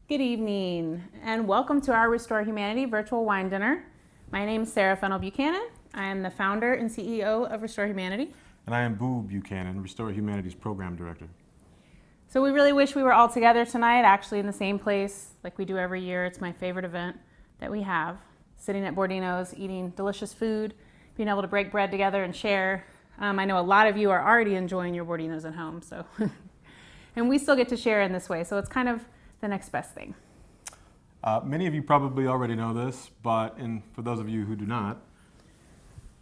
Good evening, and welcome to our Restore Humanity virtual wine dinner. My name is Fennell Buchanan. I am the founder and CEO of Restore Humanity. And I am Buchanan, Restore Humanities Program Director. So we really wish we were all together tonight, actually in the same place like we do every year. It's my favorite event that we have. Sitting at Bordino's, eating delicious food, being able to break bread together and share. I know a lot of you are already enjoying your Bordino's at home, so and we still get to share in this way, so it's kind of the next best thing. Many of you probably already know this, but for those of you who do not,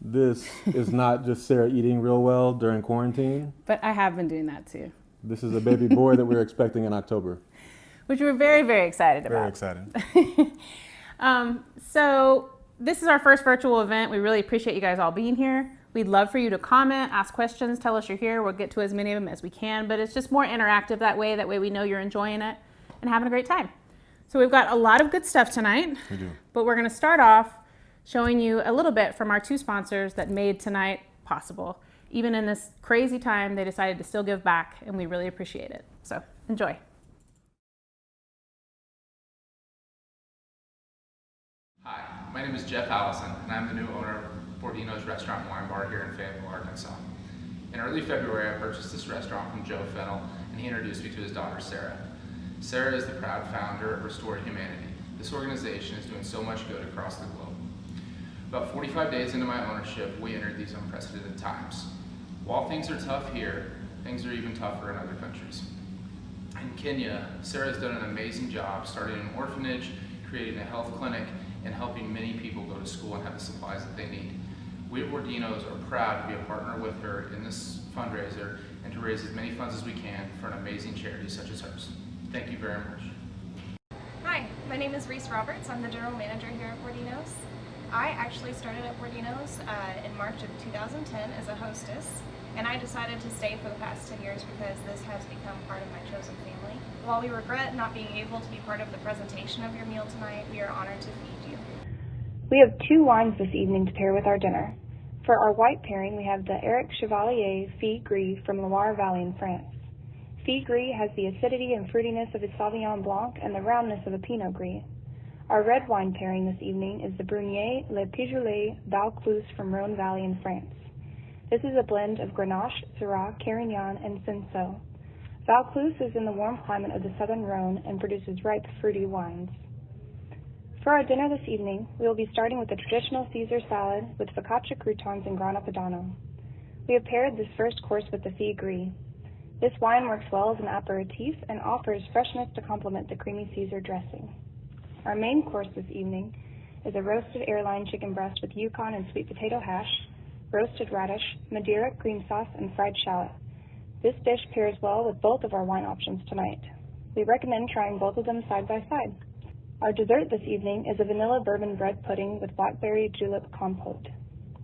this is not just Sarah eating real well during quarantine. But I have been doing that too. This is a baby boy that we're expecting in October. Which we're very, very excited about. Very excited. So this is our first virtual event. We really appreciate you guys all being here. We'd love for you to comment, ask questions, tell us you're here. We'll get to as many of them as we can, but it's just more interactive that way. That way we know you're enjoying it and having a great time. So we've got a lot of good stuff tonight. We do. But we're going to start off showing you a little bit from our two sponsors that made tonight possible. Even in this crazy time, they decided to still give back, and we really appreciate it. So enjoy. Hi, my name is Jeff Allison, and I'm the new owner of Bordino's Restaurant and Wine Bar here in Fayetteville, Arkansas. In early February, I purchased this restaurant from Joe Fennell, and he introduced me to his daughter, Sarah. Sarah is the proud founder of Restore Humanity. This organization is doing so much good across the globe. About 45 days into my ownership, we entered these unprecedented times. While things are tough here, things are even tougher in other countries. In Kenya, Sarah has done an amazing job starting an orphanage, creating a health clinic, and helping many people go to school and have the supplies that they need. We at Bordino's are proud to be a partner with her in this fundraiser and to raise as many funds as we can for an amazing charity such as hers. Thank you very much. Hi, my name is Reese Roberts. I'm the general manager here at Bordino's. I actually started at Bordino's in March of 2010 as a hostess, and I decided to stay for the past 10 years because this has become part of my chosen family. While we regret not being able to be part of the presentation of your meal tonight, we are honored to feed you. We have two wines this evening to pair with our dinner. For our white pairing, we have the Eric Chevalier Fille Gris from Loire Valley in France. Fille Gris has the acidity and fruitiness of a Sauvignon Blanc and the roundness of a Pinot Gris. Our red wine pairing this evening is the Brunier Le Pigelet Vaucluse from Rhone Valley in France. This is a blend of Grenache, Syrah, Carignan, and Cinsault. Vaucluse is in the warm climate of the southern Rhone and produces ripe, fruity wines. For our dinner this evening, we will be starting with the traditional Caesar salad with focaccia croutons and grana padano. We have paired this first course with the Fille Gris. This wine works well as an aperitif and offers freshness to complement the creamy Caesar dressing. Our main course this evening is a roasted airline chicken breast with Yukon and sweet potato hash, roasted radish, Madeira cream sauce, and fried shallot. This dish pairs well with both of our wine options tonight. We recommend trying both of them side by side. Our dessert this evening is a vanilla bourbon bread pudding with Blackberry Julep Compote.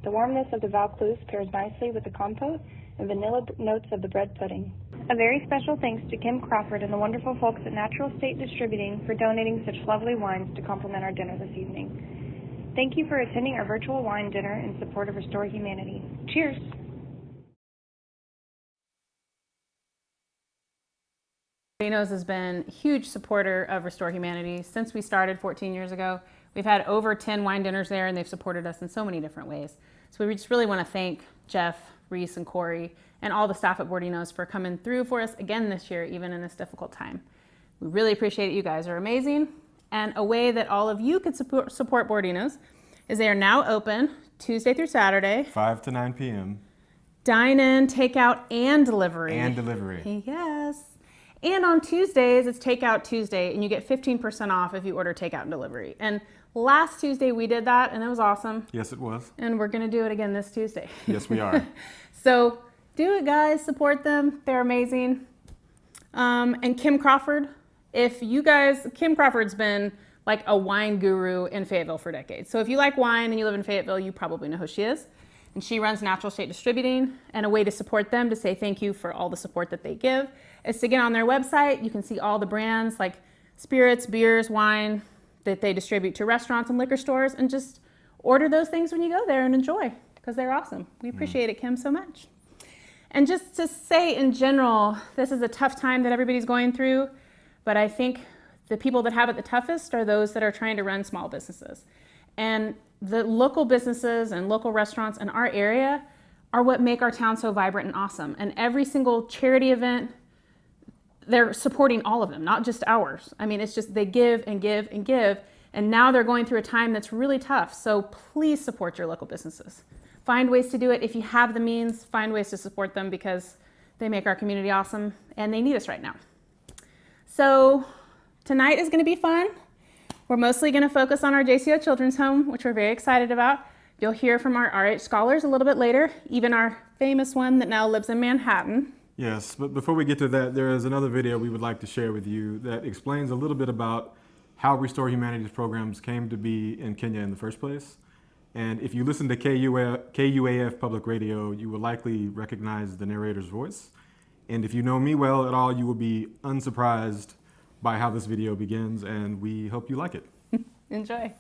The warmness of the Vaucluse pairs nicely with the compote and vanilla notes of the bread pudding. A very special thanks to Kim Crawford and the wonderful folks at Natural State Distributing for donating such lovely wines to complement our dinner this evening. Thank you for attending our virtual wine dinner in support of Restore Humanity. Cheers! Bordino's has been a huge supporter of Restore Humanity since we started 14 years ago. We've had over 10 wine dinners there, and they've supported us in so many different ways. So we just really want to thank Jeff, Reese, and Corey, and all the staff at Bordino's for coming through for us again this year, even in this difficult time. We really appreciate it. You guys are amazing. And a way that all of you can support Bordino's is they are now open Tuesday through Saturday. 5 to 9 p.m. Dine-in, takeout, and delivery. And delivery. Yes. And on Tuesdays, it's Takeout Tuesday, and you get 15% off if you order takeout and delivery. And last Tuesday, we did that, and it was awesome. Yes, it was. And we're going to do it again this Tuesday. Yes, we are. So do it, guys. Support them. They're amazing. And Kim Crawford, Kim Crawford's been like a wine guru in Fayetteville for decades. So if you like wine and you live in Fayetteville, you probably know who she is. And she runs Natural State Distributing, and a way to support them, to say thank you for all the support that they give, is to get on their website. You can see all the brands like spirits, beers, wine that they distribute to restaurants and liquor stores, and just order those things when you go there and enjoy, because they're awesome. We appreciate it, Kim, so much. And just to say in general, this is a tough time that everybody's going through, but I think The people that have it the toughest are those that are trying to run small businesses. And the local businesses and local restaurants in our area are what make our town so vibrant and awesome. And every single charity event, they're supporting all of them, not just ours. I mean, it's just they give and give and give. And now they're going through a time that's really tough. So please support your local businesses. Find ways to do it. If you have the means, find ways to support them because they make our community awesome and they need us right now. So tonight is going to be fun. We're mostly going to focus on our JCO Children's Home, which we're very excited about. You'll hear from our RH scholars a little bit later, even our famous one that now lives in Manhattan. Yes, but before we get to that, there is another video we would like to share with you that explains a little bit about how Restore Humanities programs came to be in Kenya in the first place. And if you listen to KUAF Public Radio, you will likely recognize the narrator's voice. And if you know me well at all, you will be unsurprised by how this video begins, and we hope you like it. Enjoy.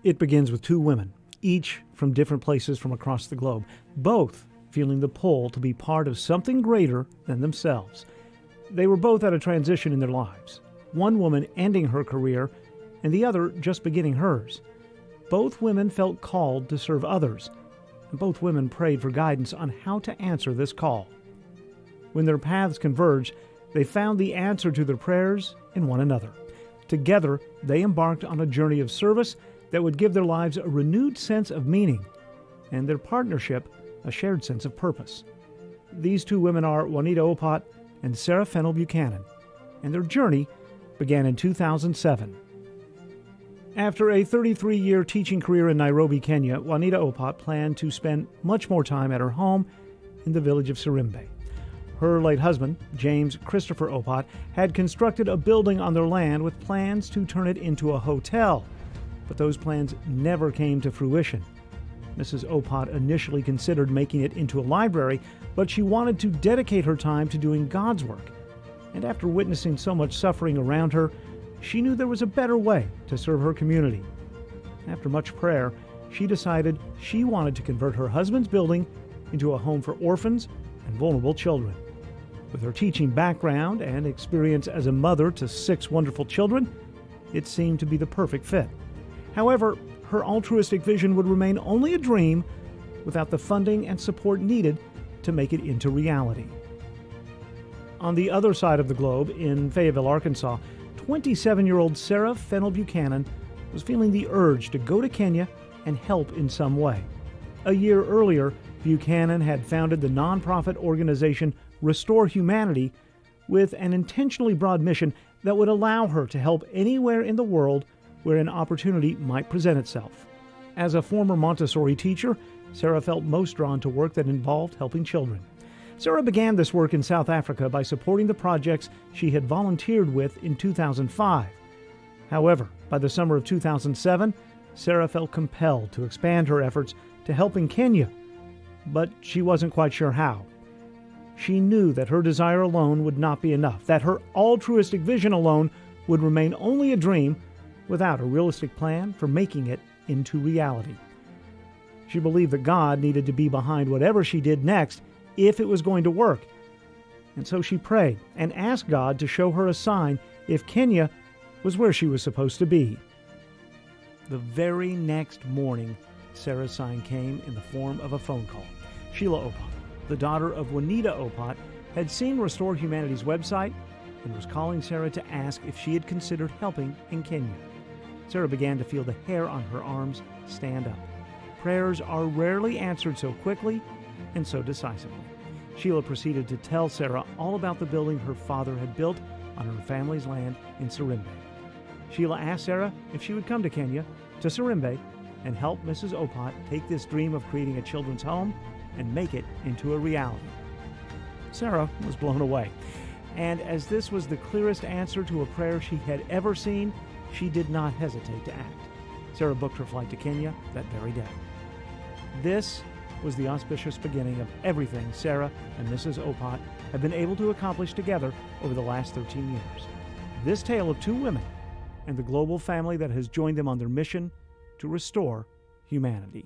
It begins with two women, each from different places from across the globe, both feeling the pull to be part of something greater than themselves. They were both at a transition in their lives, one woman ending her career and the other just beginning hers. Both women felt called to serve others, and both women prayed for guidance on how to answer this call. When their paths converged, they found the answer to their prayers in one another. Together, they embarked on a journey of service that would give their lives a renewed sense of meaning, and their partnership a shared sense of purpose. These two women are Juanita Opat and Sarah Fennell Buchanan, and their journey began in 2007. After a 33-year teaching career in Nairobi, Kenya, Juanita Opat planned to spend much more time at her home in the village of Sirimbe. Her late husband, James Christopher Opat, had constructed a building on their land with plans to turn it into a hotel. But those plans never came to fruition. Mrs. Opat initially considered making it into a library, but she wanted to dedicate her time to doing God's work. And after witnessing so much suffering around her, she knew there was a better way to serve her community. After much prayer, she decided she wanted to convert her husband's building into a home for orphans and vulnerable children. With her teaching background and experience as a mother to 6 wonderful children, it seemed to be the perfect fit. However, her altruistic vision would remain only a dream without the funding and support needed to make it into reality. On the other side of the globe, in Fayetteville, Arkansas, 27-year-old Sarah Fennell Buchanan was feeling the urge to go to Kenya and help in some way. A year earlier, Buchanan had founded the nonprofit organization Restore Humanity with an intentionally broad mission that would allow her to help anywhere in the world where an opportunity might present itself. As a former Montessori teacher, Sarah felt most drawn to work that involved helping children. Sarah began this work in South Africa by supporting the projects she had volunteered with in 2005. However, by the summer of 2007, Sarah felt compelled to expand her efforts to help in Kenya, but she wasn't quite sure how. She knew that her desire alone would not be enough, that her altruistic vision alone would remain only a dream without a realistic plan for making it into reality. She believed that God needed to be behind whatever she did next if it was going to work. And so she prayed and asked God to show her a sign if Kenya was where she was supposed to be. The very next morning, Sarah's sign came in the form of a phone call. Sheila Opat, the daughter of Juanita Opat, had seen Restore Humanity's website and was calling Sarah to ask if she had considered helping in Kenya. Sarah began to feel the hair on her arms stand up. Prayers are rarely answered so quickly and so decisively. Sheila proceeded to tell Sarah all about the building her father had built on her family's land in Surabaya. Sheila asked Sarah if she would come to Kenya, to Surabaya, and help Mrs. Opot take this dream of creating a children's home and make it into a reality. Sarah was blown away, and as this was the clearest answer to a prayer she had ever seen, she did not hesitate to act. Sarah booked her flight to Kenya that very day. This was the auspicious beginning of everything Sarah and Mrs. Opot have been able to accomplish together over the last 13 years. This tale of two women and the global family that has joined them on their mission to restore humanity.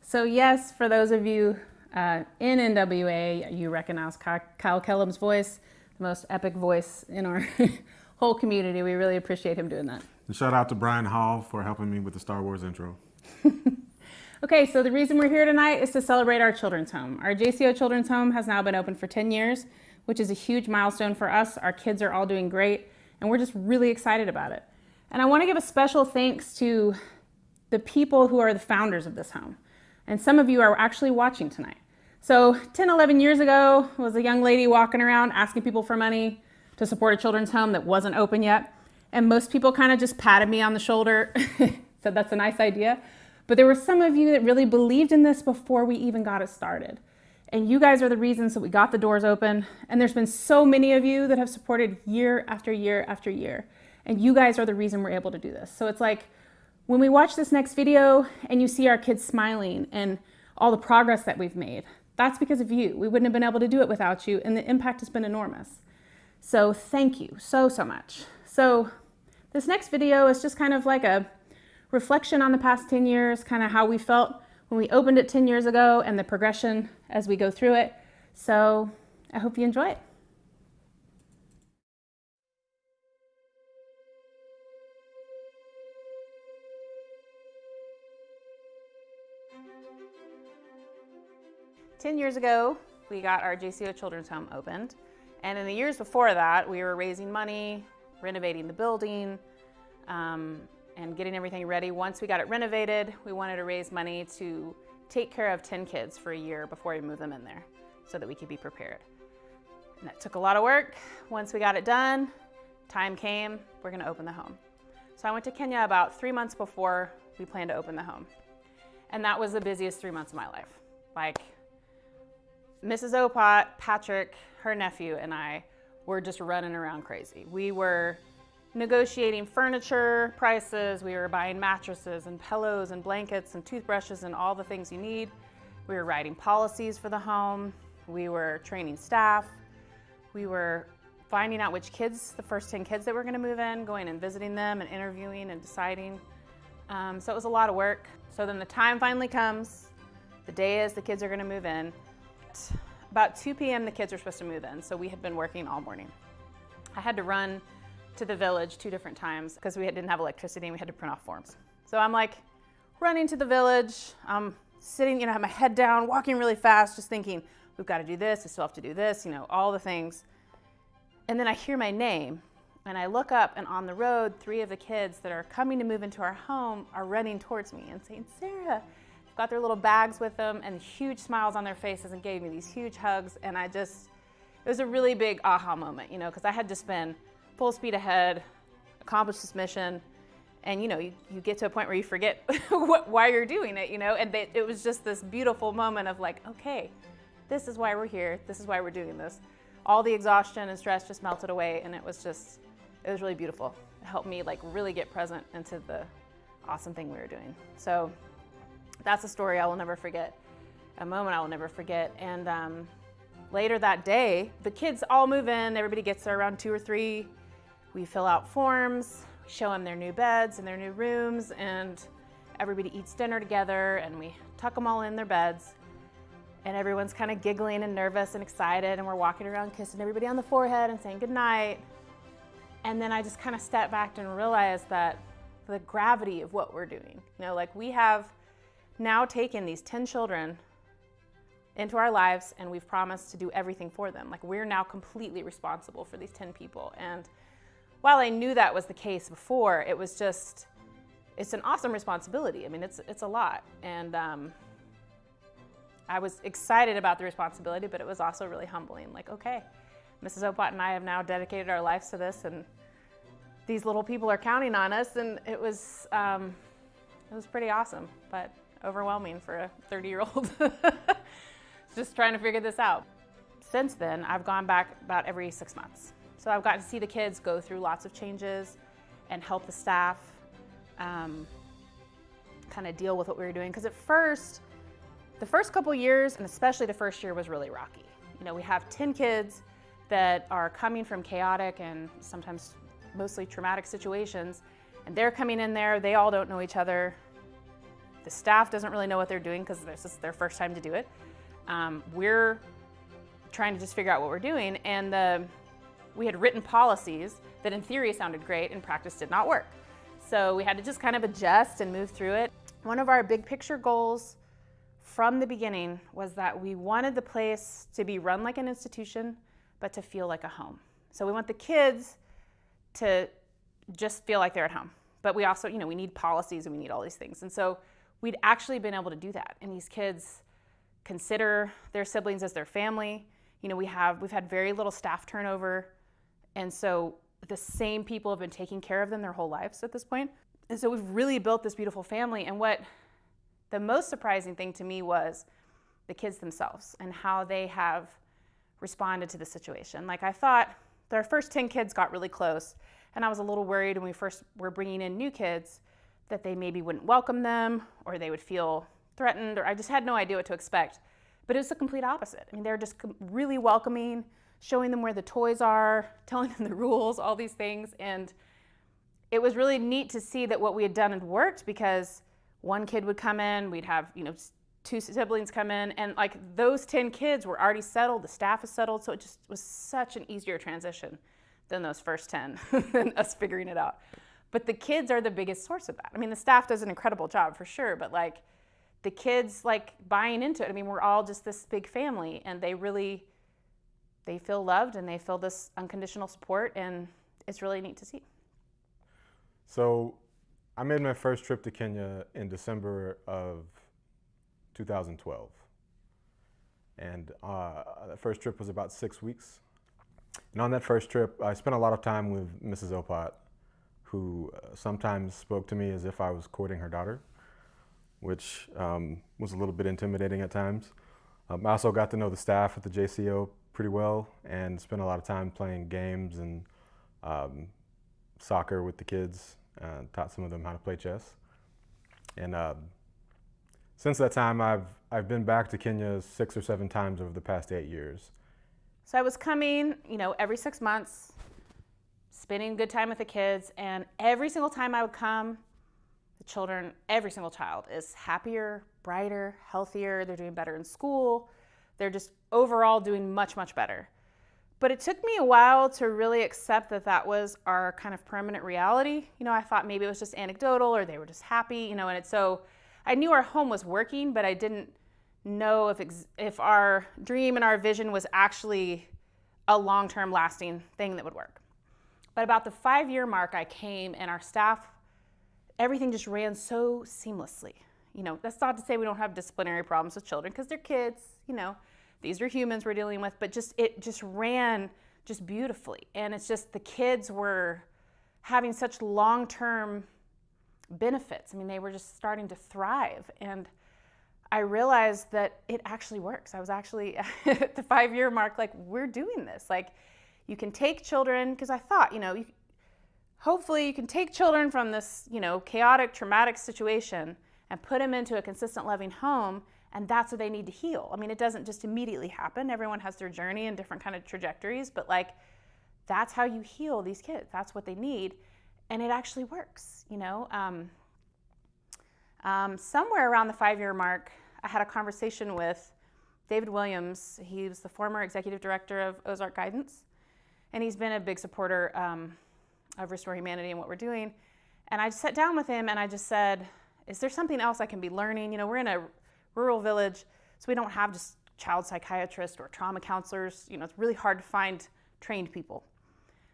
So yes, for those of you in NWA, you recognize Kyle Kellum's voice, the most epic voice in our whole community. We really appreciate him doing that. And shout out to Brian Hall for helping me with the Star Wars intro. Okay, so the reason we're here tonight is to celebrate our children's home. Our JCO Children's Home has now been open for 10 years, which is a huge milestone for us. Our kids are all doing great, and we're just really excited about it. And I want to give a special thanks to the people who are the founders of this home. And some of you are actually watching tonight. So 10, 11 years ago, was a young lady walking around asking people for money to support a children's home that wasn't open yet. And most people kind of just patted me on the shoulder, said that's a nice idea. But there were some of you that really believed in this before we even got it started. And you guys are the reasons that we got the doors open. And there's been so many of you that have supported year after year after year. And you guys are the reason we're able to do this. So it's like, when we watch this next video and you see our kids smiling and all the progress that we've made, that's because of you. We wouldn't have been able to do it without you, and the impact has been enormous. So thank you so much. So this next video is just kind of like a reflection on the past 10 years, kind of how we felt when we opened it 10 years ago and the progression as we go through it. So I hope you enjoy it. Ten years ago, we got our JCO Children's Home opened. And in the years before that, we were raising money, renovating the building, and getting everything ready. Once we got it renovated, we wanted to raise money to take care of 10 kids for a year before we moved them in there so that we could be prepared. And that took a lot of work. Once we got it done, time came, we're gonna open the home. So I went to Kenya about 3 months before we planned to open the home. And that was the busiest 3 months of my life. Like, Mrs. Opot, Patrick, her nephew, and I were just running around crazy. We were negotiating furniture prices, we were buying mattresses and pillows and blankets and toothbrushes and all the things you need. We were writing policies for the home. We were training staff. We were finding out which kids, the first 10 kids that were gonna move in, going and visiting them and interviewing and deciding. So it was a lot of work. So then the time finally comes, the day is the kids are gonna move in. About 2 p.m. the kids were supposed to move in, so we had been working all morning. I had to run to the village 2 different times because we didn't have electricity and we had to print off forms. So I'm like running to the village, I'm sitting, I have my head down, walking really fast, just thinking, we've got to do this, we still have to do this, all the things. And then I hear my name and I look up, and on the road, 3 of the kids that are coming to move into our home are running towards me and saying, Sarah. Got their little bags with them and huge smiles on their faces and gave me these huge hugs. And it was a really big aha moment, because I had just been full speed ahead, accomplished this mission. And you get to a point where you forget why you're doing it, and it was just this beautiful moment of like, okay, this is why we're here. This is why we're doing this. All the exhaustion and stress just melted away. And it was really beautiful. It helped me really get present into the awesome thing we were doing. So that's a story I will never forget, a moment I will never forget. And later that day, the kids all move in, everybody gets there around 2 or 3. We fill out forms, we show them their new beds and their new rooms, and everybody eats dinner together, and we tuck them all in their beds. And everyone's kind of giggling and nervous and excited, and we're walking around kissing everybody on the forehead and saying goodnight. And then I just kind of stepped back and realized that the gravity of what we're doing. We have now taken these 10 children into our lives, and we've promised to do everything for them. We're now completely responsible for these 10 people. And while I knew that was the case before, it was just, it's an awesome responsibility. I mean, it's a lot. And I was excited about the responsibility, but it was also really humbling. Like, okay, Mrs. Opat and I have now dedicated our lives to this, and these little people are counting on us, and it was pretty awesome, but overwhelming for a 30-year-old. Just trying to figure this out. Since then, I've gone back about every 6 months. So I've gotten to see the kids go through lots of changes and help the staff kind of deal with what we were doing. Because at first, the first couple years, and especially the first year, was really rocky. You know, we have 10 kids that are coming from chaotic and sometimes mostly traumatic situations, and they're coming in there, they all don't know each other. The staff doesn't really know what they're doing because this is their first time to do it. We're trying to just figure out what we're doing, and we had written policies that in theory sounded great, in practice did not work. So we had to just kind of adjust and move through it. One of our big picture goals from the beginning was that we wanted the place to be run like an institution, but to feel like a home. So we want the kids to just feel like they're at home. But we also, we need policies and we need all these things. And so we'd actually been able to do that. And these kids consider their siblings as their family. We've had very little staff turnover. And so the same people have been taking care of them their whole lives at this point. And so we've really built this beautiful family. And what the most surprising thing to me was the kids themselves and how they have responded to the situation. Like, I thought our first 10 kids got really close, and I was a little worried when we first were bringing in new kids that they maybe wouldn't welcome them or they would feel threatened, or I just had no idea what to expect. But it was the complete opposite. I mean, they're just really welcoming, showing them where the toys are, telling them the rules, all these things. And it was really neat to see that what we had done had worked, because one kid would come in, we'd have, 2 siblings come in, and like those 10 kids were already settled, the staff is settled, so it just was such an easier transition than those first 10 and us figuring it out. But the kids are the biggest source of that. I mean, the staff does an incredible job for sure, but like the kids like buying into it. I mean, we're all just this big family, and they feel loved and they feel this unconditional support, and it's really neat to see. So I made my first trip to Kenya in December of 2012. And that first trip was about 6 weeks. And on that first trip, I spent a lot of time with Mrs. Opat, who sometimes spoke to me as if I was courting her daughter, which was a little bit intimidating at times. I also got to know the staff at the JCO pretty well and spent a lot of time playing games and soccer with the kids, taught some of them how to play chess. And since that time, I've been back to Kenya 6 or 7 times over the past 8 years. So I was coming, every 6 months, spending good time with the kids, and every single time I would come, the children, every single child is happier, brighter, healthier, they're doing better in school, they're just overall doing much, much better. But it took me a while to really accept that that was our kind of permanent reality. I thought maybe it was just anecdotal, or they were just happy, and so I knew our home was working, but I didn't know if our dream and our vision was actually a long-term lasting thing that would work. But about the 5-year mark, I came, and our staff, everything just ran so seamlessly. That's not to say we don't have disciplinary problems with children, because they're kids, these are humans we're dealing with, but it just ran just beautifully. And it's just the kids were having such long-term benefits. I mean, they were just starting to thrive. And I realized that it actually works. I was actually at the 5-year mark, like, we're doing this. Like, you can take children, because I thought, hopefully you can take children from this, chaotic, traumatic situation and put them into a consistent, loving home, and that's what they need to heal. I mean, it doesn't just immediately happen. Everyone has their journey and different kind of trajectories, but like, that's how you heal these kids. That's what they need, and it actually works, Somewhere around the 5-year mark, I had a conversation with David Williams. He was the former executive director of Ozark Guidance, and he's been a big supporter of Restore Humanity and what we're doing. And I just sat down with him and I just said, is there something else I can be learning? We're in a rural village, so we don't have just child psychiatrists or trauma counselors. It's really hard to find trained people.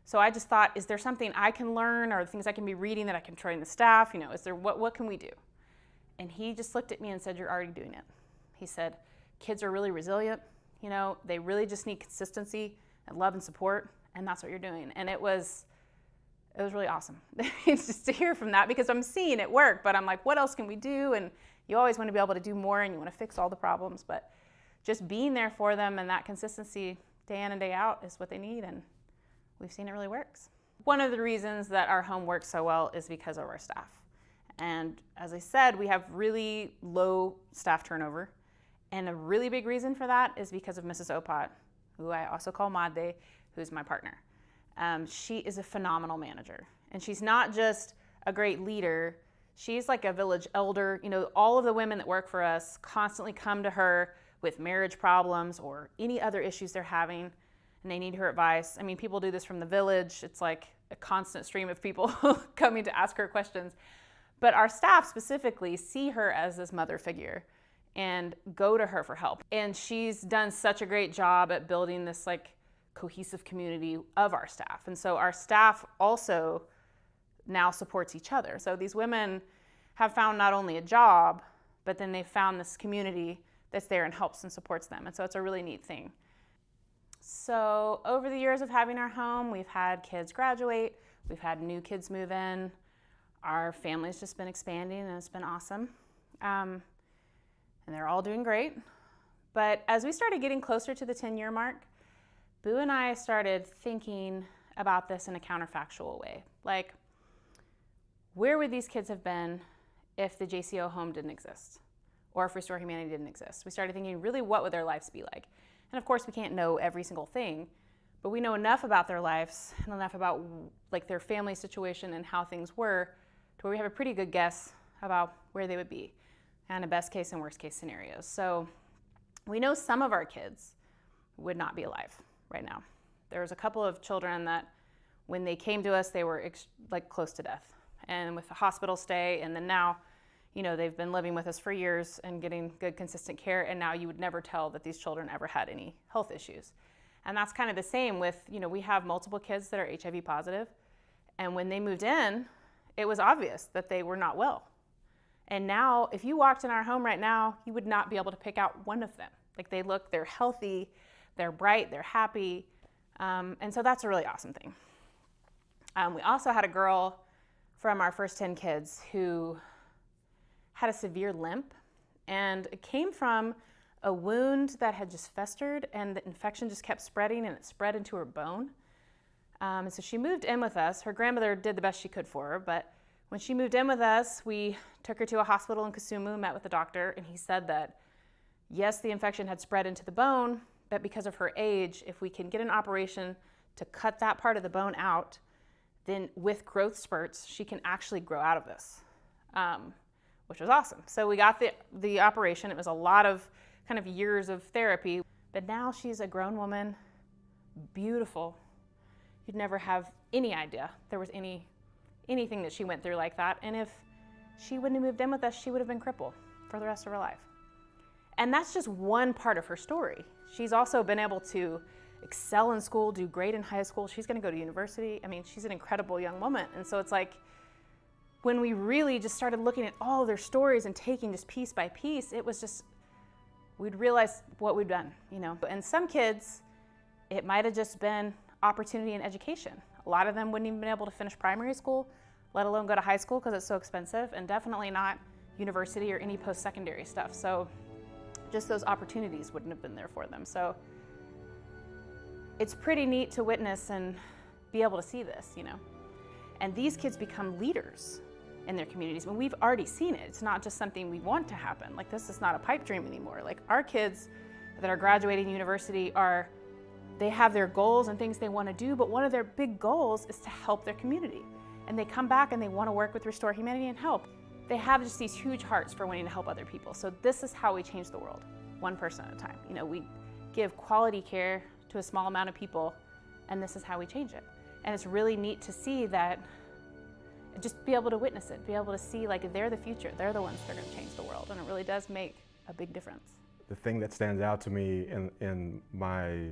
So I just thought, is there something I can learn or things I can be reading that I can train the staff? You know, is there, what can we do? And he just looked at me and said, you're already doing it. He said, kids are really resilient. You know, they really just need consistency and love and support, and that's what you're doing. And it was really awesome just to hear from that, because I'm seeing it work, but I'm like, what else can we do? And you always want to be able to do more and you want to fix all the problems, but just being there for them and that consistency day in and day out is what they need, and we've seen it really works. One of the reasons that our home works so well is because of our staff. And as I said, we have really low staff turnover. And a really big reason for that is because of Mrs. Opat, who I also call Made, who's my partner. She is a phenomenal manager. And she's not just a great leader, she's like a village elder. You know, all of the women that work for us constantly come to her with marriage problems or any other issues they're having, and they need her advice. I mean, people do this from the village. It's like a constant stream of people coming to ask her questions. But our staff specifically see her as this mother figure and go to her for help. And she's done such a great job at building this like cohesive community of our staff. And so our staff also now supports each other. So these women have found not only a job, but then they've found this community that's there and helps and supports them. And so it's a really neat thing. So over the years of having our home, we've had kids graduate, we've had new kids move in, our family's just been expanding and it's been awesome. And they're all doing great. But as we started getting closer to the 10-year mark, Boo and I started thinking about this in a counterfactual way. Like, where would these kids have been if the JCO home didn't exist? Or if Restore Humanity didn't exist? We started thinking, really, what would their lives be like? And of course, we can't know every single thing, but we know enough about their lives and enough about like their family situation and how things were to where we have a pretty good guess about where they would be, and a best case and worst case scenarios. So we know some of our kids would not be alive right now. There was a couple of children that when they came to us, they were like close to death, and with the hospital stay, and then now, you know, they've been living with us for years and getting good, consistent care, and now you would never tell that these children ever had any health issues. And that's kind of the same with, you know, we have multiple kids that are HIV positive, and when they moved in, it was obvious that they were not well. And now, if you walked in our home right now, you would not be able to pick out one of them. Like, they're healthy, they're bright, they're happy, and so that's a really awesome thing. We also had a girl from our first 10 kids who had a severe limp, and it came from a wound that had just festered, and the infection just kept spreading, and it spread into her bone. And so she moved in with us. Her grandmother did the best she could for her, but when she moved in with us, we took her to a hospital in Kisumu, met with the doctor, and he said that, yes, the infection had spread into the bone, but because of her age, if we can get an operation to cut that part of the bone out, then with growth spurts, she can actually grow out of this. Which was awesome. So we got the operation. It was a lot of kind of years of therapy, but now she's a grown woman, beautiful. You'd never have any idea there was anything that she went through like that. And if she wouldn't have moved in with us, she would have been crippled for the rest of her life. And that's just one part of her story. She's also been able to excel in school, do great in high school. She's gonna go to university. I mean, she's an incredible young woman. And so it's like, when we really just started looking at all of their stories and taking just piece by piece, it was just, we'd realize what we'd done, you know. And some kids, it might have just been opportunity and education. A lot of them wouldn't even been able to finish primary school, let alone go to high school because it's so expensive, and definitely not university or any post-secondary stuff. So just those opportunities wouldn't have been there for them. So it's pretty neat to witness and be able to see this, you know. And these kids become leaders in their communities. I mean, we've already seen it. It's not just something we want to happen. Like, this is not a pipe dream anymore. Like, our kids that are graduating university they have their goals and things they want to do, but one of their big goals is to help their community. And they come back and they want to work with Restore Humanity and help. They have just these huge hearts for wanting to help other people. So this is how we change the world, one person at a time. You know, we give quality care to a small amount of people, and this is how we change it. And it's really neat to see that, just be able to witness it, be able to see like they're the future, they're the ones that are going to change the world, and it really does make a big difference. The thing that stands out to me in my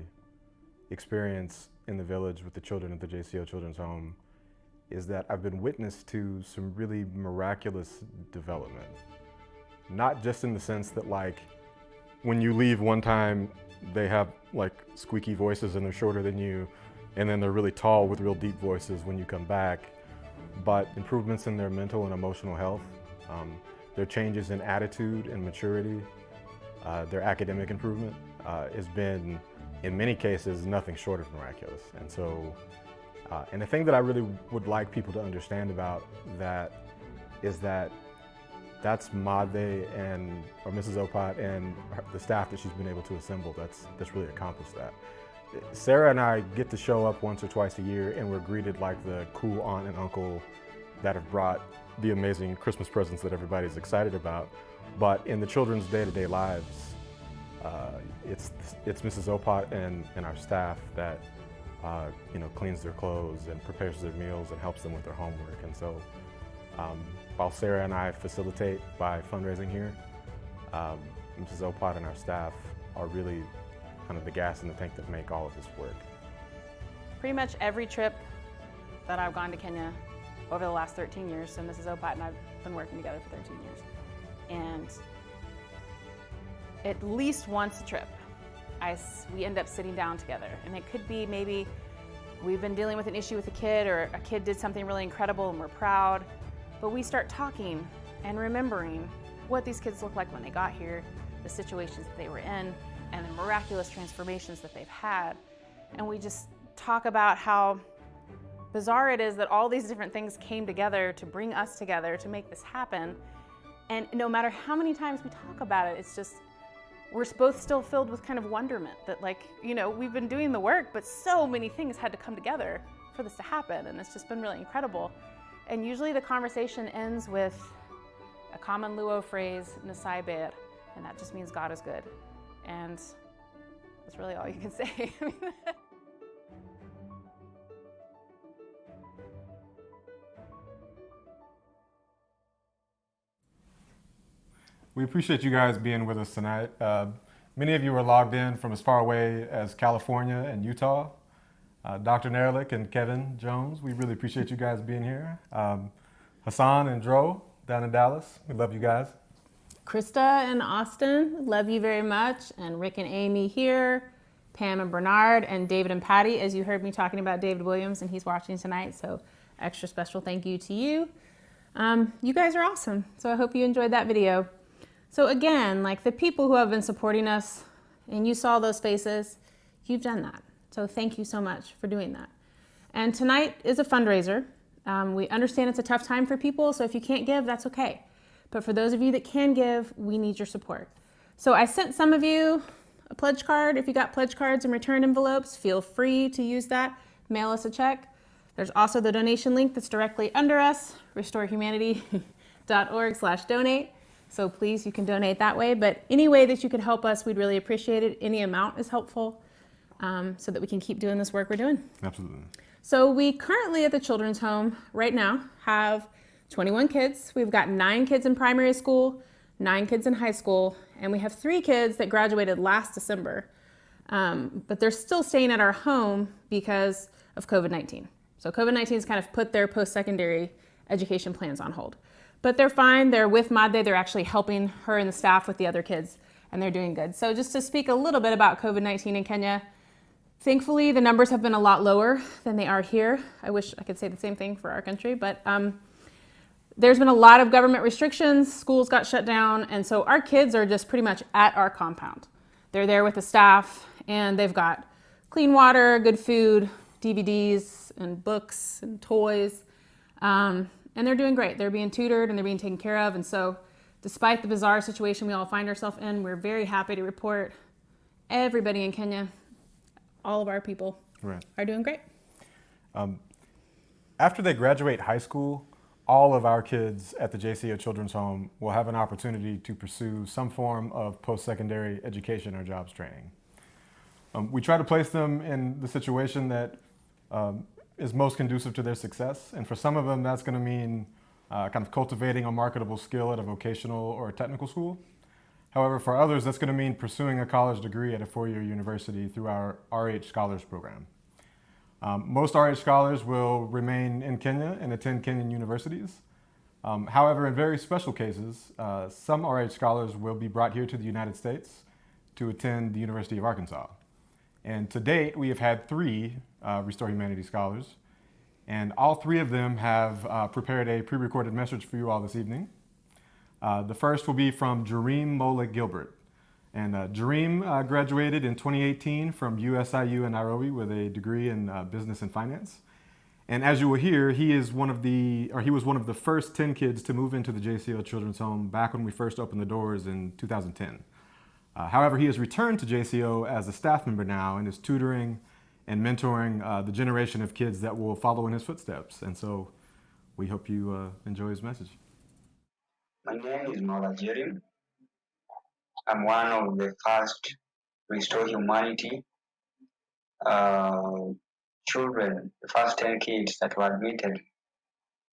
experience in the village with the children at the JCO Children's Home is that I've been witness to some really miraculous development. Not just in the sense that, like, when you leave one time, they have like squeaky voices and they're shorter than you, and then they're really tall with real deep voices when you come back, but improvements in their mental and emotional health, their changes in attitude and maturity, their academic improvement has been, in many cases, nothing short of miraculous. And so, and the thing that I really would like people to understand about that is that that's Made or Mrs. Opat and the staff that she's been able to assemble that's really accomplished that. Sarah and I get to show up once or twice a year, and we're greeted like the cool aunt and uncle that have brought the amazing Christmas presents that everybody's excited about. But in the children's day-to-day lives, it's Mrs. Opat and our staff that cleans their clothes and prepares their meals and helps them with their homework. And so while Sarah and I facilitate by fundraising here, Mrs. Opat and our staff are really kind of the gas in the tank that make all of this work. Pretty much every trip that I've gone to Kenya over the last 13 years, so Mrs. Opat and I've been working together for 13 years, and at least once a trip, we end up sitting down together. And it could be maybe we've been dealing with an issue with a kid, or a kid did something really incredible and we're proud, but we start talking and remembering what these kids look like when they got here, the situations that they were in, and the miraculous transformations that they've had. And we just talk about how bizarre it is that all these different things came together to bring us together to make this happen. And no matter how many times we talk about it, it's just, we're both still filled with kind of wonderment that, like, we've been doing the work, but so many things had to come together for this to happen. And it's just been really incredible. And usually the conversation ends with a common Luo phrase, Nasai Ber, and that just means God is good. And that's really all you can say. We appreciate you guys being with us tonight. Many of you are logged in from as far away as California and Utah. Dr. Nerlich and Kevin Jones, we really appreciate you guys being here. Hassan and Dro down in Dallas, we love you guys. Krista and Austin, love you very much. And Rick and Amy here, Pam and Bernard, and David and Patty, as you heard me talking about David Williams, and he's watching tonight, so extra special thank you to you. You guys are awesome, so I hope you enjoyed that video. So again, like the people who have been supporting us, and you saw those faces, you've done that. So thank you so much for doing that. And tonight is a fundraiser. We understand it's a tough time for people, so if you can't give, that's okay. But for those of you that can give, we need your support. So I sent some of you a pledge card. If you got pledge cards and return envelopes, feel free to use that. Mail us a check. There's also the donation link that's directly under us, restorehumanity.org/donate. So please, you can donate that way. But any way that you can help us, we'd really appreciate it. Any amount is helpful, so that we can keep doing this work we're doing. Absolutely. So we currently at the Children's Home right now have 21 kids. We've got 9 kids in primary school, 9 kids in high school, and we have 3 kids that graduated last December. But they're still staying at our home because of COVID-19. So COVID-19 has kind of put their post-secondary education plans on hold. But they're fine. They're with Made. They're actually helping her and the staff with the other kids, and they're doing good. So just to speak a little bit about COVID-19 in Kenya, thankfully the numbers have been a lot lower than they are here. I wish I could say the same thing for our country, but there's been a lot of government restrictions. Schools got shut down, and so our kids are just pretty much at our compound. They're there with the staff, and they've got clean water, good food, DVDs and books and toys. And they're doing great. They're being tutored and they're being taken care of. And so despite the bizarre situation we all find ourselves in, we're very happy to report everybody in Kenya, all of our people, are doing great. After they graduate high school, all of our kids at the JCO Children's Home will have an opportunity to pursue some form of post-secondary education or jobs training. We try to place them in the situation that is most conducive to their success. And for some of them, that's going to mean kind of cultivating a marketable skill at a vocational or a technical school. However, for others, that's going to mean pursuing a college degree at a four-year university through our RH Scholars Program. Most RH Scholars will remain in Kenya and attend Kenyan universities. However, in very special cases, some RH Scholars will be brought here to the United States to attend the University of Arkansas. And to date, we have had three Restore Humanities Scholars, and all three of them have prepared a pre-recorded message for you all this evening. The first will be from Mola Gilbert. And Jareem graduated in 2018 from USIU in Nairobi with a degree in business and finance. And as you will hear, he was one of the first 10 kids to move into the JCO Children's Home back when we first opened the doors in 2010. However, he has returned to JCO as a staff member now and is tutoring and mentoring the generation of kids that will follow in his footsteps. And so we hope you enjoy his message. My name is Mola Jareem. I'm one of the first Restore Humanity children, the first 10 kids that were admitted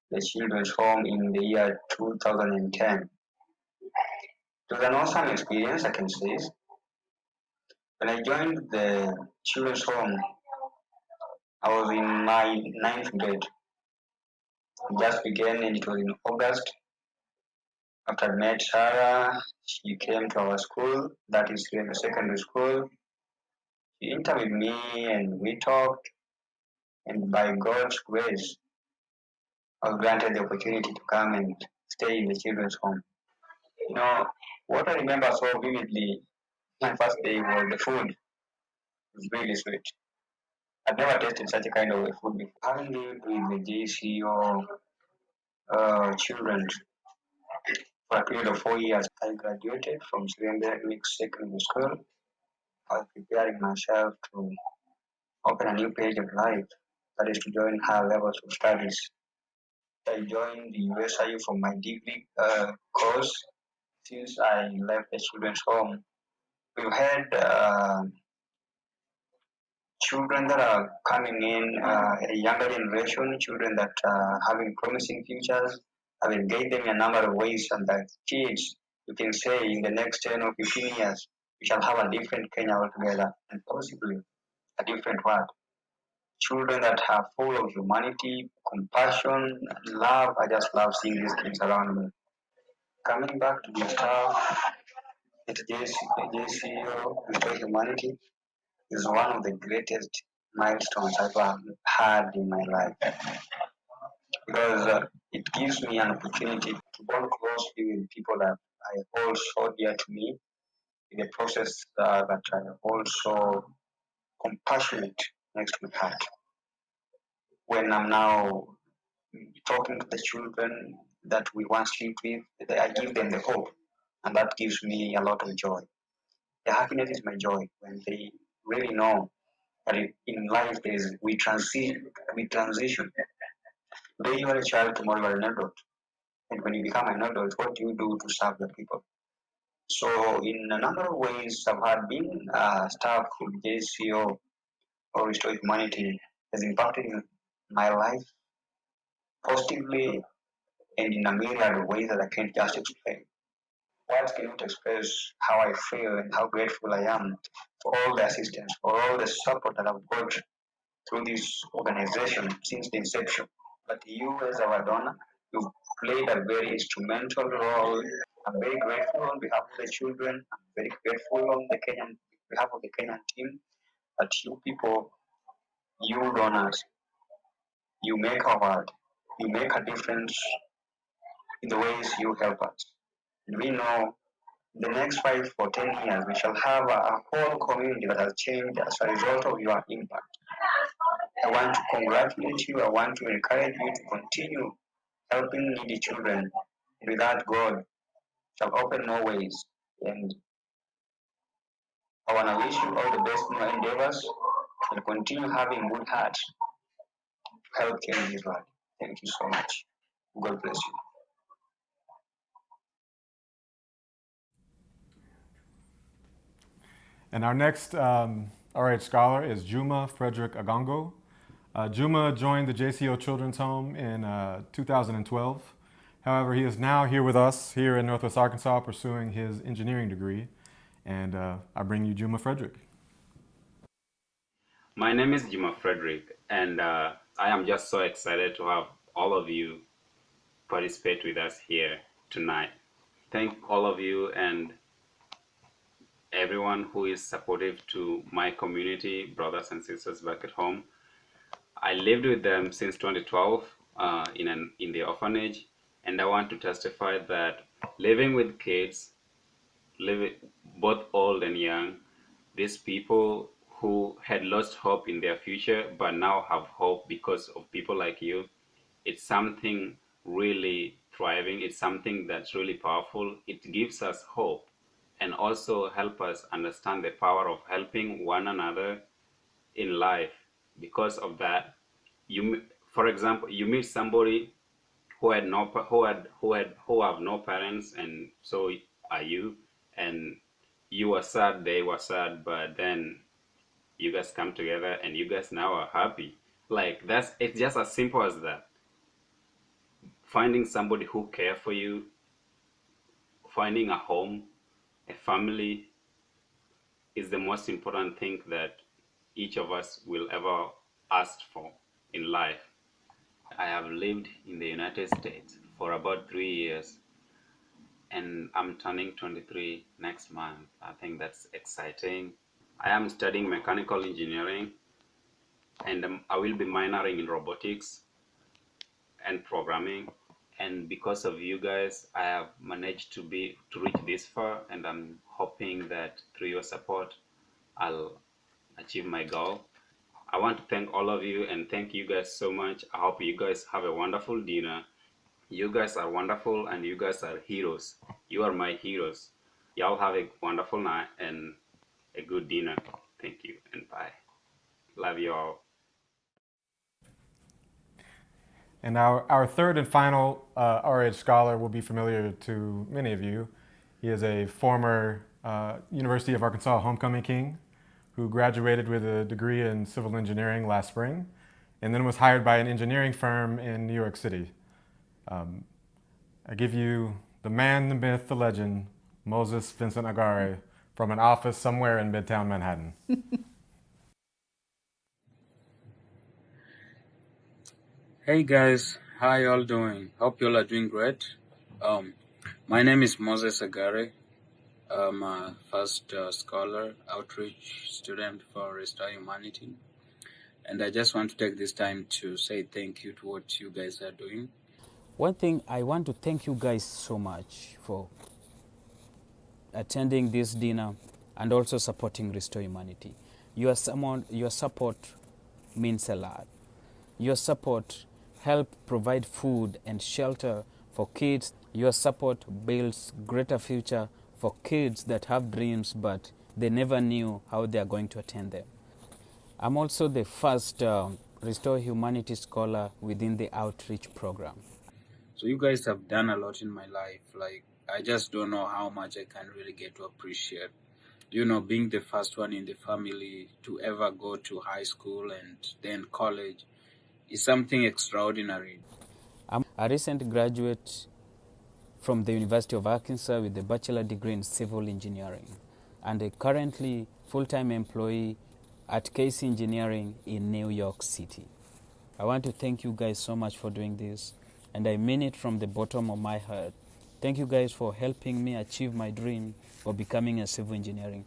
the children's home in the year 2010. It was an awesome experience, I can say. When I joined the children's home, I was in my 9th grade. It just began and it was in August. After I met Sarah, she came to our school, that is the secondary school. She interviewed me and we talked, and by God's grace, I was granted the opportunity to come and stay in the children's home. You know, what I remember so vividly, my first day was the food. It was really sweet. I've never tasted such a kind of a food before. Having lived with the JCO children for a period of 4 years, I graduated from Surabaya Mixed Secondary School. I was preparing myself to open a new page of life, that is to join higher levels of studies. I joined the USIU for my degree course. Since I left the children's home, we've had children that are coming in, a younger generation, children that are having promising futures. I will guide them in a number of ways, and that kids, you can say in the next 10 or 15 years, we shall have a different Kenya altogether, and possibly a different world. Children that are full of humanity, compassion, and love. I just love seeing these kids around me. Coming back to the staff at JCO, Restore Humanity, is one of the greatest milestones I've had in my life, because it gives me an opportunity to bond closely with people that I hold so dear to me, in the process that I hold so compassionate next to my heart. When I'm now talking to the children that we once lived with, I give them the hope, and that gives me a lot of joy. The happiness is my joy when they really know that in life we transition. Today you are a child, tomorrow you are an adult. And when you become an adult, what do you do to serve the people? So in a number of ways, I've had been staff with JCO or Restore Humanity has impacted my life positively and in a myriad of ways that I can't just explain. Words cannot express how I feel and how grateful I am for all the assistance, for all the support that I've got through this organization since the inception. But you, as our donor, you've played a very instrumental role. I'm very grateful on behalf of the children. I'm very grateful on behalf of the Kenyan team. That you people, you donors, you make our world. You make a difference in the ways you help us. And we know in the next 5 or 10 years, we shall have a whole community that has changed as a result of your impact. I want to congratulate you. I want to encourage you to continue helping needy children. And with that, God shall open more ways. And I want to wish you all the best in your endeavors and continue having good hearts to help change this world. Thank you so much. God bless you. And our next RH scholar is Dima Frederick Agongo. Juma joined the JCO Children's Home in 2012. However, he is now here with us here in Northwest Arkansas pursuing his engineering degree. And I bring you Dima Frederick. My name is Dima Frederick, and I am just so excited to have all of you participate with us here tonight. Thank all of you and everyone who is supportive to my community, brothers and sisters back at home. I lived with them since 2012 in the orphanage, and I want to testify that living with kids, both old and young, these people who had lost hope in their future but now have hope because of people like you, it's something really thriving. It's something that's really powerful. It gives us hope and also help us understand the power of helping one another in life. Because of that, for example, you meet somebody who had no who have no parents, and so are you, and you were sad, they were sad, but then you guys come together and you guys now are happy. Like it's just as simple as that. Finding somebody who care for you, finding a home, a family is the most important thing that each of us will ever ask for in life. I have lived in the United States for about 3 years, and I'm turning 23 next month. I think that's exciting. I am studying mechanical engineering, and I will be minoring in robotics and programming. And because of you guys, I have managed to reach this far, and I'm hoping that through your support, I'll achieve my goal. I want to thank all of you and thank you guys so much. I hope you guys have a wonderful dinner. You guys are wonderful and you guys are heroes. You are my heroes. Y'all have a wonderful night and a good dinner. Thank you and bye. Love you all. And our third and final RH scholar will be familiar to many of you. He is a former University of Arkansas homecoming king who graduated with a degree in civil engineering last spring and then was hired by an engineering firm in New York City. I give you the man, the myth, the legend, Moses Vincent Akari, from an office somewhere in Midtown Manhattan. Hey guys, how y'all doing? Hope y'all are doing great. My name is Moses Akari. I'm a first scholar, outreach student for Restore Humanity. And I just want to take this time to say thank you to what you guys are doing. One thing, I want to thank you guys so much for attending this dinner and also supporting Restore Humanity. Your support means a lot. Your support help provide food and shelter for kids. Your support builds greater future for kids that have dreams but they never knew how they are going to attain them. I'm also the first Restore Humanity scholar within the outreach program. So you guys have done a lot in my life. Like, I just don't know how much I can really get to appreciate. You know, being the first one in the family to ever go to high school and then college is something extraordinary. I'm a recent graduate from the University of Arkansas with a bachelor degree in civil engineering and a currently full-time employee at Casey Engineering in New York City. I want to thank you guys so much for doing this, and I mean it from the bottom of my heart. Thank you guys for helping me achieve my dream of becoming a civil engineering.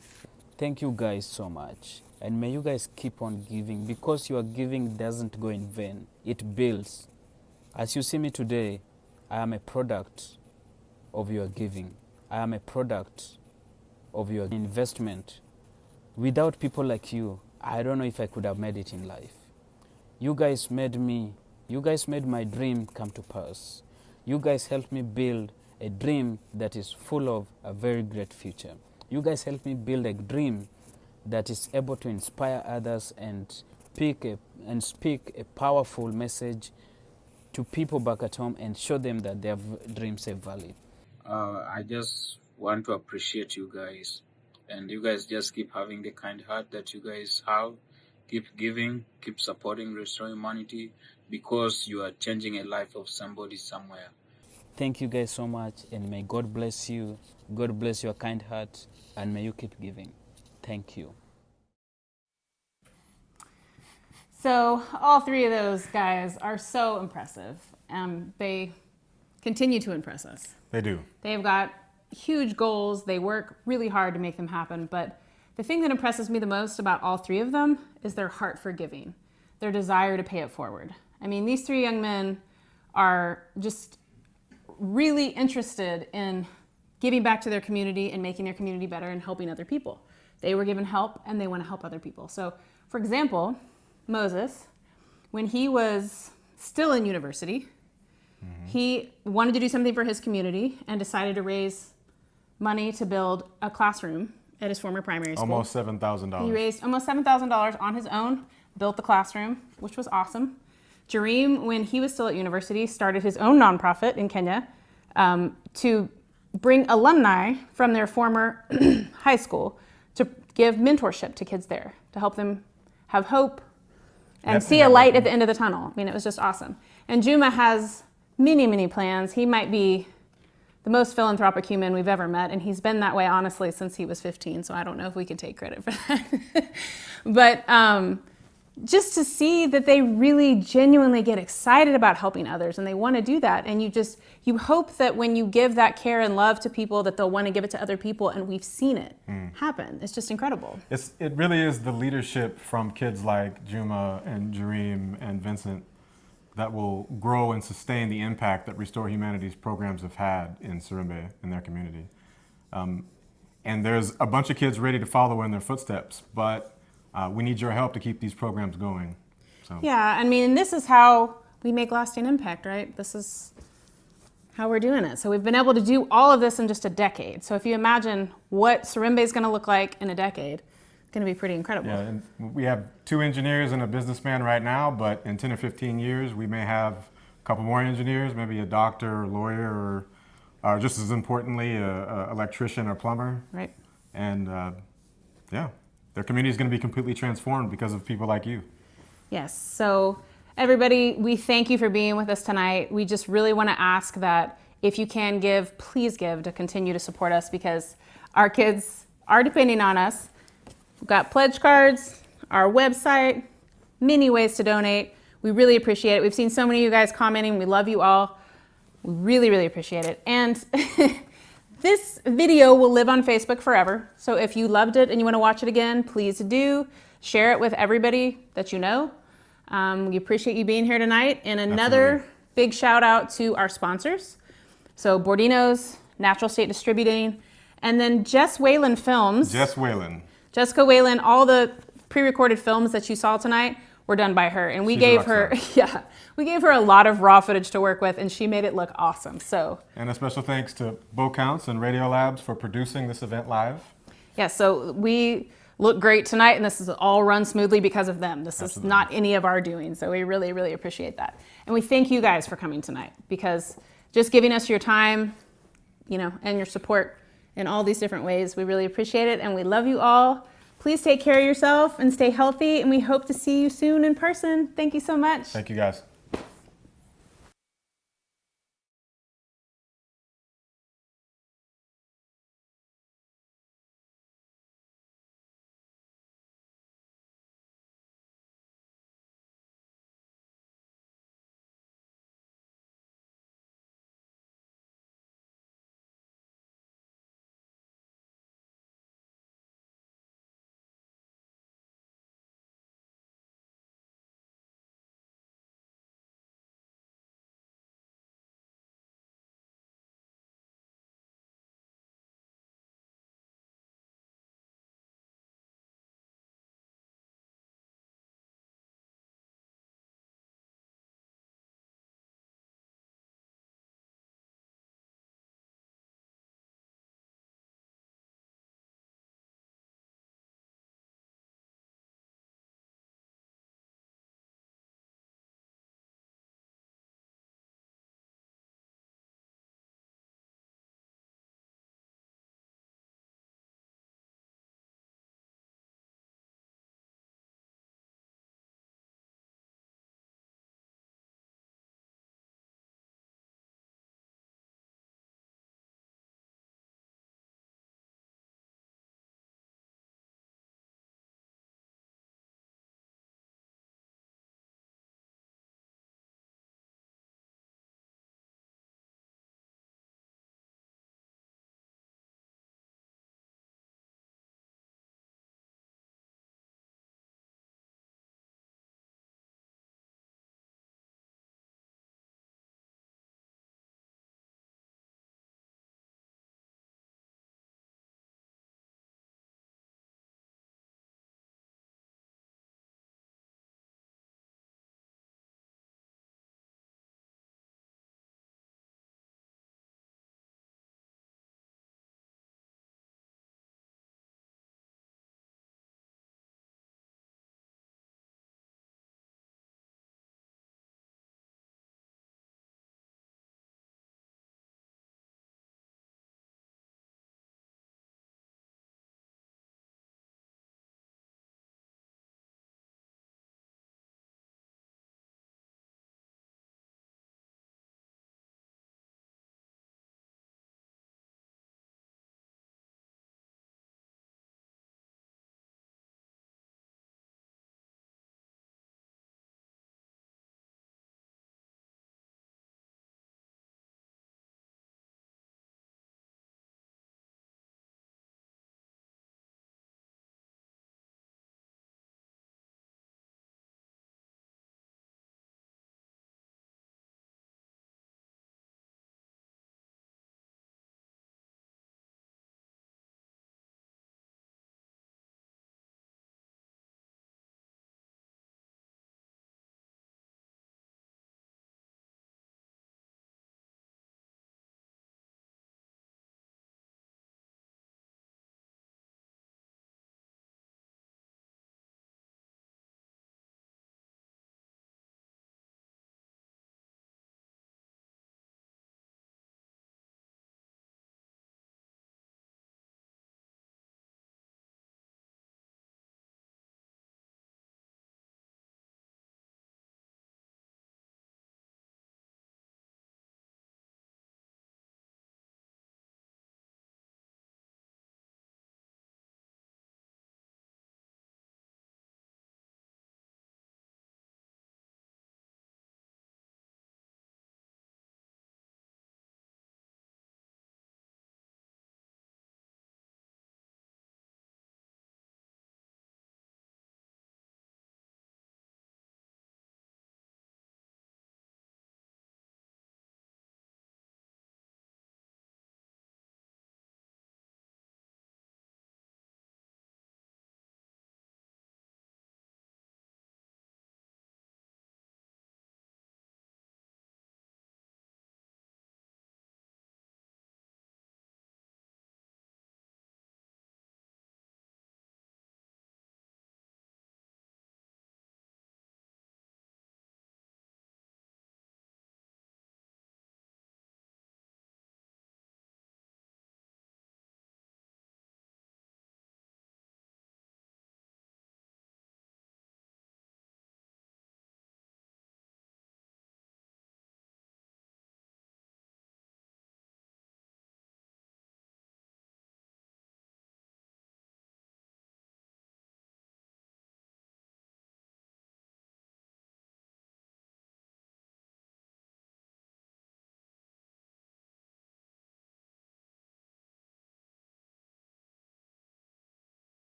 Thank you guys so much. And may you guys keep on giving, because your giving doesn't go in vain. It builds. As you see me today, I am a product of your giving. I am a product of your investment. Without people like you, I don't know if I could have made it in life. You guys made my dream come to pass. You guys helped me build a dream that is full of a very great future. You guys helped me build a dream that is able to inspire others and speak a powerful message to people back at home and show them that their dreams are valid. I just want to appreciate you guys. And you guys just keep having the kind heart that you guys have. Keep giving, keep supporting Restore Humanity, because you are changing a life of somebody somewhere. Thank you guys so much, and may God bless you. God bless your kind heart, and may you keep giving. Thank you. So all three of those guys are so impressive. They continue to impress us. They do. They've got huge goals. They work really hard to make them happen. But the thing that impresses me the most about all three of them is their heart for giving, their desire to pay it forward. I mean, these three young men are just really interested in giving back to their community and making their community better and helping other people. They were given help and they want to help other people. So, for example, Moses, when he was still in university, he wanted to do something for his community and decided to raise money to build a classroom at his former primary school. Almost $7,000. He raised almost $7,000 on his own, built the classroom, which was awesome. Jareem, when he was still at university, started his own nonprofit in Kenya to bring alumni from their former high school to give mentorship to kids there, to help them have hope and see a light at the end of the tunnel. I mean, it was just awesome. And Juma has many, many plans. He might be the most philanthropic human we've ever met, and he's been that way, honestly, since he was 15, so I don't know if we can take credit for that. But just to see that they really genuinely get excited about helping others and they want to do that, and you hope that when you give that care and love to people that they'll want to give it to other people, and we've seen it happen. It's just incredible. It really is the leadership from kids like Juma and Jareem and Vincent that will grow and sustain the impact that Restore Humanities programs have had in Surabaya, in their community. And there's a bunch of kids ready to follow in their footsteps, but we need your help to keep these programs going. So. Yeah, I mean, this is how we make lasting impact, right? This is how we're doing it. So we've been able to do all of this in just a decade. So if you imagine what Surabaya is going to look like in a decade, it's going to be pretty incredible. Yeah, and we have 2 engineers and a businessman right now, but in 10 or 15 years, we may have a couple more engineers, maybe a doctor or lawyer, or just as importantly, a electrician or plumber. Right. And yeah, their community is going to be completely transformed because of people like you. Yes. So everybody, we thank you for being with us tonight. We just really want to ask that if you can give, please give to continue to support us, because our kids are depending on us. We've got pledge cards, our website, many ways to donate. We really appreciate it. We've seen so many of you guys commenting. We love you all. We really, really appreciate it. And this video will live on Facebook forever. So if you loved it and you want to watch it again, please do. Share it with everybody that you know. We appreciate you being here tonight. And another big shout out to our sponsors. So Bordino's, Natural State Distributing, and then Jess Whalen Films. Jessica Whalen, all the pre-recorded films that you saw tonight were done by her. And we gave her a lot of raw footage to work with, and she made it look awesome. So. And a special thanks to Bocounts and Radio Labs for producing this event live. Yeah, so we look great tonight, and this is all run smoothly because of them. This is not any of our doing, so we really, really appreciate that. And we thank you guys for coming tonight, because just giving us your time, and your support in all these different ways, we really appreciate it, and we love you all. Please take care of yourself and stay healthy, and we hope to see you soon in person. Thank you so much. Thank you, guys.